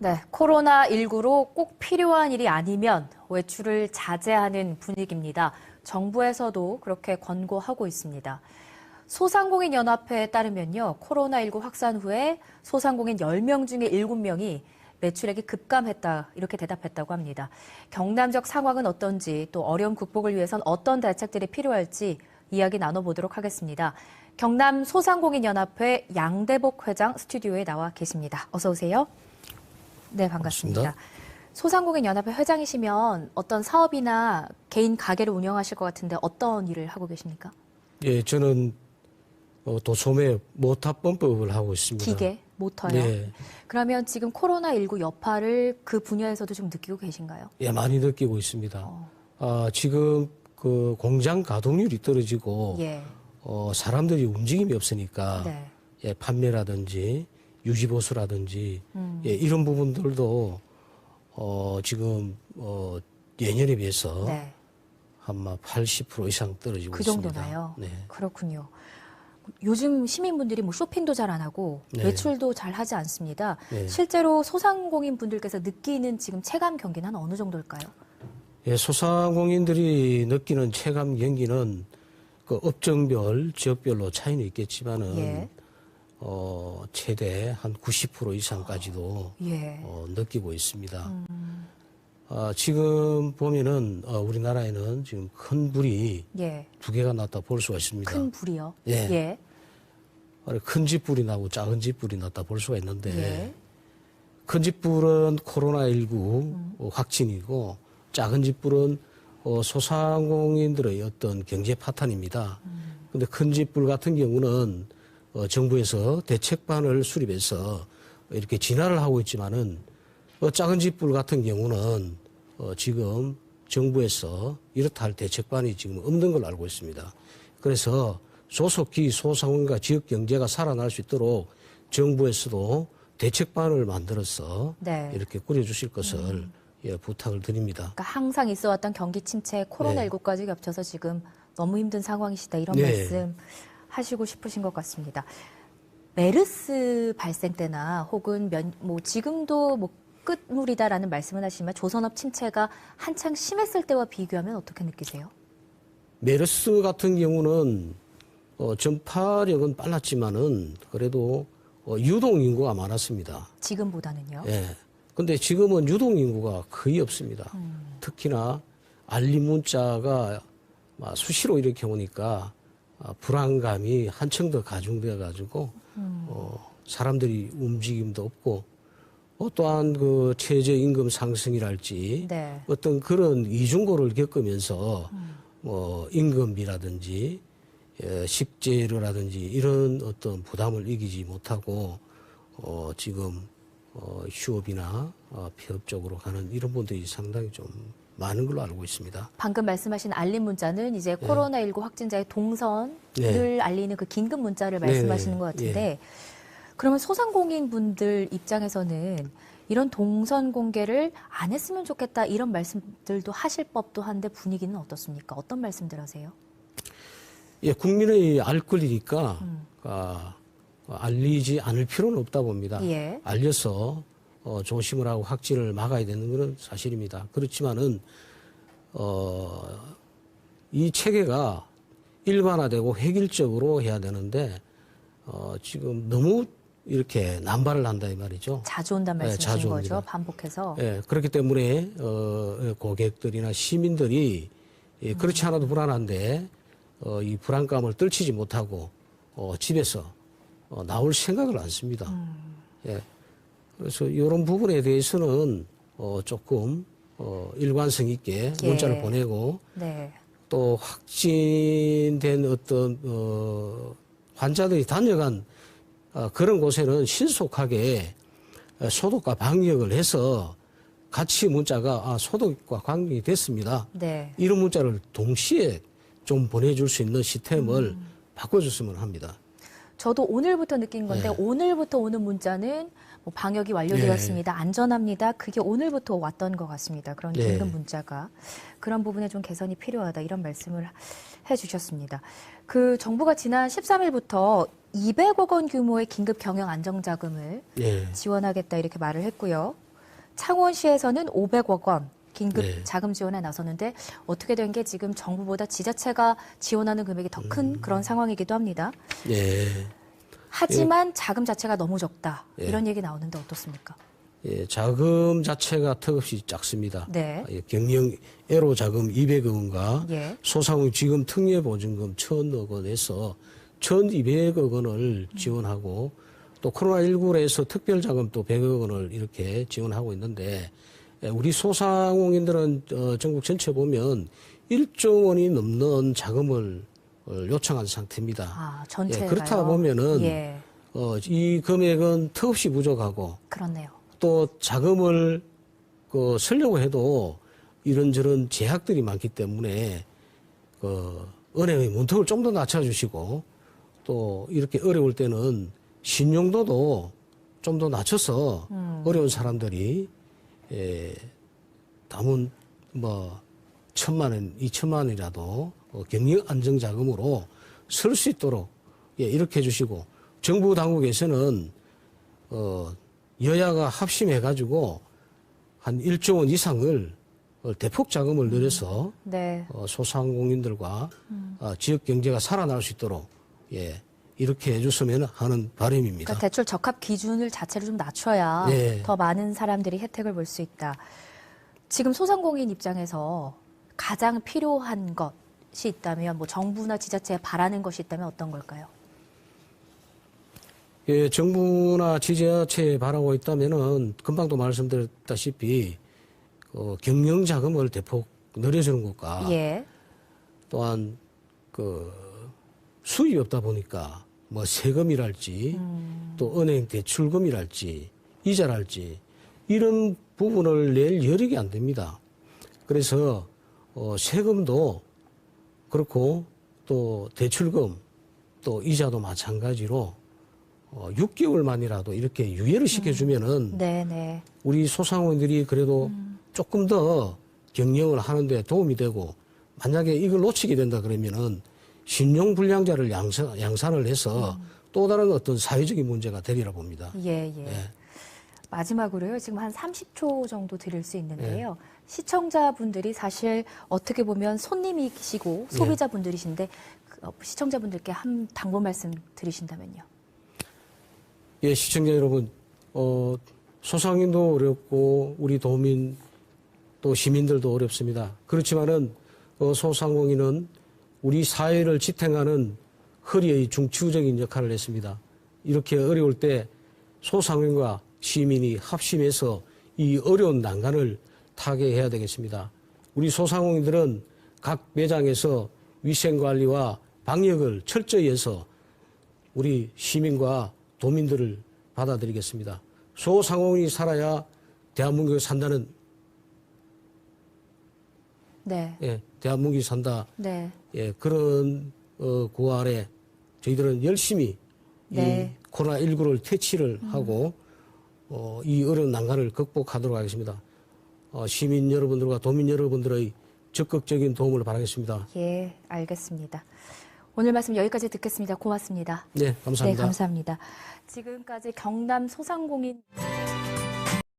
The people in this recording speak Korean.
네, 코로나19로 꼭 필요한 일이 아니면 외출을 자제하는 분위기입니다. 정부에서도 그렇게 권고하고 있습니다. 소상공인연합회에 따르면요, 코로나19 확산 후에 소상공인 10명 중에 7명이 매출액이 급감했다, 이렇게 대답했다고 합니다. 경남적 상황은 어떤지, 또 어려움 극복을 위해선 어떤 대책들이 필요할지 이야기 나눠보도록 하겠습니다. 경남 소상공인연합회 양대복 회장 스튜디오에 나와 계십니다. 어서 오세요. 네, 반갑습니다. 소상공인연합회 회장이시면 어떤 사업이나 개인 가게를 운영하실 것 같은데 어떤 일을 하고 계십니까? 예, 저는 도소매 모탑범법을 하고 있습니다. 기계, 모터요? 네. 그러면 지금 코로나19 여파를 그 분야에서도 좀 느끼고 계신가요? 예, 많이 느끼고 있습니다. 지금 그 공장 가동률이 떨어지고 예. 사람들이 움직임이 없으니까 네. 예, 판매라든지 유지보수라든지 예, 이런 부분들도 지금 예년에 비해서 네. 한 80% 이상 떨어지고 그 있습니다. 정도나요? 네. 그렇군요. 요즘 시민분들이 뭐 쇼핑도 잘 안 하고 네. 외출도 잘 하지 않습니다. 네. 실제로 소상공인 분들께서 느끼는 지금 체감 경기는 어느 정도일까요? 예, 소상공인들이 느끼는 체감 경기는 그 업종별, 지역별로 차이는 있겠지만은 예. 최대 한 90% 이상까지도 예. 느끼고 있습니다. 지금 보면은 우리나라에는 지금 큰 불이 예. 두 개가 났다 볼 수가 있습니다. 큰 불이요? 예. 예. 큰 집불이 나고 작은 집불이 났다 볼 수가 있는데 예. 큰 집불은 코로나19 확진이고 작은 집불은 소상공인들의 어떤 경제 파탄입니다. 근데 큰 집불 같은 경우는 정부에서 대책반을 수립해서 이렇게 진화를 하고 있지만은 작은 집불 같은 경우는 지금 정부에서 이렇다 할 대책반이 지금 없는 걸로 알고 있습니다. 그래서 소속기 소상공인과 지역 경제가 살아날 수 있도록 정부에서도 대책반을 만들어서 네. 이렇게 꾸려주실 것을 예, 부탁을 드립니다. 그러니까 항상 있어왔던 경기 침체, 코로나19까지 겹쳐서 지금 너무 힘든 상황이시다 이런 네. 말씀 하시고 싶으신 것 같습니다. 메르스 발생 때나 혹은 지금도 끝물이다라는 말씀을 하시지만 조선업 침체가 한창 심했을 때와 비교하면 어떻게 느끼세요? 메르스 같은 경우는 전파력은 빨랐지만은 그래도 유동 인구가 많았습니다. 지금보다는요? 예. 근데 지금은 유동 인구가 거의 없습니다. 특히나 알림 문자가 수시로 이렇게 오니까 불안감이 한층 더 가중되어 가지고 사람들이 움직임도 없고 또한 그 최저임금 상승이랄지 네. 어떤 그런 이중고를 겪으면서 임금비라든지 식재료라든지 이런 어떤 부담을 이기지 못하고 지금 휴업이나 폐업 쪽으로 가는 이런 분들이 상당히 좀 많은 걸로 알고 있습니다. 방금 말씀하신 알림 문자는 이제 코로나19 확진자의 동선을 알리는 그 긴급 문자를 말씀하시는 것 같은데 그러면 소상공인 분들 입장에서는 이런 동선 공개를 안 했으면 좋겠다 이런 말씀들도 하실 법도 한데 분위기는 어떻습니까? 어떤 말씀들 하세요? 예, 국민의 알 권리니까 알리지 않을 필요는 없다 봅니다. 예. 알려서 조심을 하고 확진을 막아야 되는 것은 사실입니다. 그렇지만은 이 체계가 일반화되고 획일적으로 해야 되는데 지금 너무 이렇게 남발을 한다 이 말이죠. 자주 온다는 말씀이신 자주 거죠? 옵니다. 반복해서. 예, 그렇기 때문에 고객들이나 시민들이 그렇지 않아도 불안한데 이 불안감을 떨치지 못하고 집에서 나올 생각을 안 씁니다. 예. 그래서 이런 부분에 대해서는 조금 일관성 있게 문자를 보내고 네. 또 확진된 어떤 환자들이 다녀간 그런 곳에는 신속하게 소독과 방역을 해서 같이 문자가 소독과 방역이 됐습니다. 네. 이런 문자를 동시에 좀 보내줄 수 있는 시스템을 바꿔줬으면 합니다. 저도 오늘부터 느낀 건데 오늘부터 오는 문자는 뭐 방역이 완료되었습니다. 안전합니다. 그게 오늘부터 왔던 것 같습니다. 그런 긴급 문자가. 그런 부분에 좀 개선이 필요하다 이런 말씀을 해주셨습니다. 그 정부가 지난 13일부터 200억 원 규모의 긴급 경영 안정자금을 지원하겠다 이렇게 말을 했고요. 창원시에서는 500억 원 긴급 네. 자금 지원에 나섰는데 어떻게 된 게 지금 정부보다 지자체가 지원하는 금액이 더 큰 그런 상황이기도 합니다. 예. 하지만 자금 자체가 너무 적다. 예. 이런 얘기 나오는데 어떻습니까? 예, 자금 자체가 턱없이 작습니다. 네. 예, 경영 애로 자금 200억 원과 예. 소상공인 지금 특례보증금 1,000억 원에서 1,200억 원을 지원하고 또 코로나19로 해서 특별자금 또 100억 원을 이렇게 지원하고 있는데 예, 우리 소상공인들은 전국 전체 보면 1조 원이 넘는 자금을 요청한 상태입니다. 아, 전체가요? 예, 그렇다 보면은 예. 이 금액은 턱없이 부족하고 그렇네요. 또 자금을 쓰려고 해도 이런저런 제약들이 많기 때문에 은행의 문턱을 좀 더 낮춰주시고 또 이렇게 어려울 때는 신용도도 좀 더 낮춰서 어려운 사람들이 담은 1,000만 원, 2,000만 원이라도 경영 안정 자금으로 쓸 수 있도록 이렇게 해주시고 정부 당국에서는 여야가 합심해가지고 한 1조 원 이상을 대폭 자금을 늘려서 네. 소상공인들과 지역 경제가 살아날 수 있도록 이렇게 해줬으면 하는 바람입니다. 그러니까 대출 적합 기준을 자체를 좀 낮춰야 네. 더 많은 사람들이 혜택을 볼 수 있다. 지금 소상공인 입장에서 가장 필요한 것이 있다면 정부나 지자체에 바라는 것이 있다면 어떤 걸까요? 예, 정부나 지자체에 바라고 있다면은 금방도 말씀드렸다시피 경영 자금을 대폭 늘려주는 것과 예. 또한 수입이 없다 보니까 세금이랄지 또 은행 대출금이랄지 이자랄지 이런 부분을 낼 여력이 안 됩니다. 그래서 세금도 그렇고 또 대출금 또 이자도 마찬가지로 6개월만이라도 이렇게 유예를 시켜주면은 네네. 우리 소상공인들이 그래도 조금 더 경영을 하는데 도움이 되고 만약에 이걸 놓치게 된다 그러면은 신용불량자를 양산을 해서 또 다른 어떤 사회적인 문제가 되리라 봅니다. 예. 예. 마지막으로요. 지금 한 30초 정도 드릴 수 있는데요. 시청자분들이 사실 어떻게 보면 손님이시고 소비자분들이신데 시청자분들께 한 당부 말씀 드리신다면요. 예, 시청자 여러분, 소상인도 어렵고 우리 도민 또 시민들도 어렵습니다. 그렇지만은 소상공인은 우리 사회를 지탱하는 허리의 중추적인 역할을 했습니다. 이렇게 어려울 때 소상공인과 시민이 합심해서 이 어려운 난간을 타개해야 되겠습니다. 우리 소상공인들은 각 매장에서 위생관리와 방역을 철저히 해서 우리 시민과 도민들을 받아들이겠습니다. 소상공인이 살아야 대한민국이 산다는 네. 대한민국이 산다. 네. 그런 구 아래 저희들은 열심히 네. 이 코로나19를 퇴치를 하고 이 어려운 난간을 극복하도록 하겠습니다. 시민 여러분들과 도민 여러분들의 적극적인 도움을 바라겠습니다. 예, 알겠습니다. 오늘 말씀 여기까지 듣겠습니다. 고맙습니다. 네, 감사합니다. 네, 감사합니다. 지금까지 경남 소상공인